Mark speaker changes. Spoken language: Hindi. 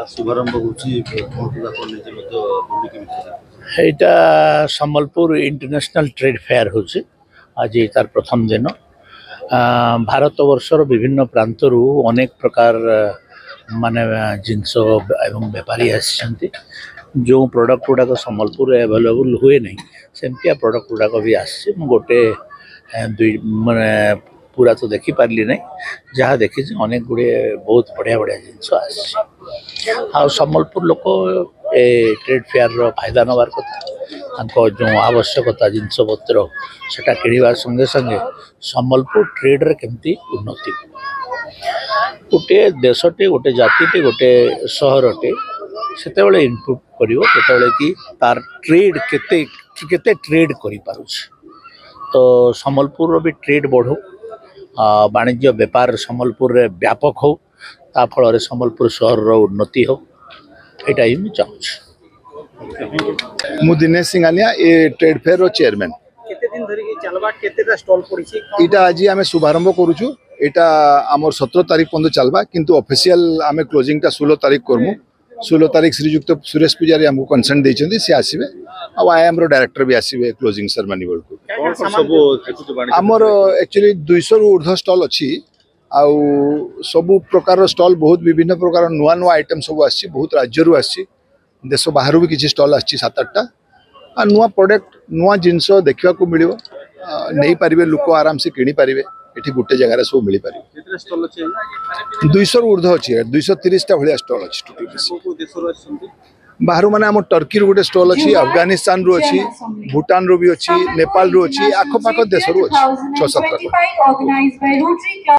Speaker 1: शुभारंभ
Speaker 2: होटा सम्बलपुर इंटरनेशनल ट्रेड फेयर होची आज तार प्रथम दिन भारत वर्षर विभिन्न प्रांतरू अनेक प्रकार माने जिनस एवं व्यापारी आसी जो प्रोडक्ट गुड़ाक सम्बलपुर अवेलेबल हुए नहीं सेमतिया प्रोडक्ट गुड़ाक भी आसी गोटे माने पूरा तो देखी पार्ली नहीं जहाँ देखी अनेक गुड़े बहुत बढ़िया बढ़िया जिनस आ सम्बलपुर लोक ए ट्रेड फेयर फायदा नबार कथा जो आवश्यकता जिनस पत्र सेटा किणवा संगे संगे सम्बलपुर ट्रेड केमती उन्नति गोटे देशटे गोटे जातिटे गोटे सहरटे सेतेबेले इनपुट करिवो केतेबेले कि तार ट्रेड केते केते ट्रेड करि पारुछ तो सम्बलपुर भी ट्रेड बढ़ो वाणिज्य व्यापार सम्बलपुर रे व्यापक हो ता फल सम्बलपुर सहर रो उन्नति हो एटा ही मैं चाहूँ।
Speaker 3: मु दिनेश सिंघानिया ए ट्रेड फेयर रो चेयरमैन
Speaker 4: केते दिन धरि चलबा केतेटा स्टॉल पड़िछि
Speaker 3: इटा आज आमे शुभारंभ करूछु एटा हमर 17 तारिख पंद चलबा किंतु ऑफिशियल आमे क्लोजिंग टा 16 तारिख करमु 16 तारिख श्रीयुक्त सुरेश पुजारी हमको कंसेंट देइछन्ती से आसीबे आ आईएम रो डायरेक्टर भी आसीबे क्लोजिंग सेरेमनी बेलको हमर एक्चुअली 200 रु ऊर्ध्व स्टॉल अछि आ सब प्रकार स्टॉल बहुत विभिन्न प्रकार नुआ नुआ आइटम सब आछि बहुत राज्य रु आछि देश बाहर भी किछि स्टॉल आछि 7-8टा आ नुआ प्रोडक्ट नुआ जिनस देखा को मिलिबो नहीं पारिबे लोक आराम से किनी पारिबे एठी गुटे जगह रे सब मिली पारिबे
Speaker 4: केतरा स्टॉल अछि
Speaker 3: 200 रु ऊर्ध्व अछि 230 टा भलिया स्टॉल अछि टोटल
Speaker 4: देश रो अछि
Speaker 3: बाहर माने हम टर्की रो गुटे स्टॉल अछि अफगानिस्तान रो अछि भूटान रो भी अछि नेपाल रो अछि आखो पाखो देश रो अछि 6-7 टा।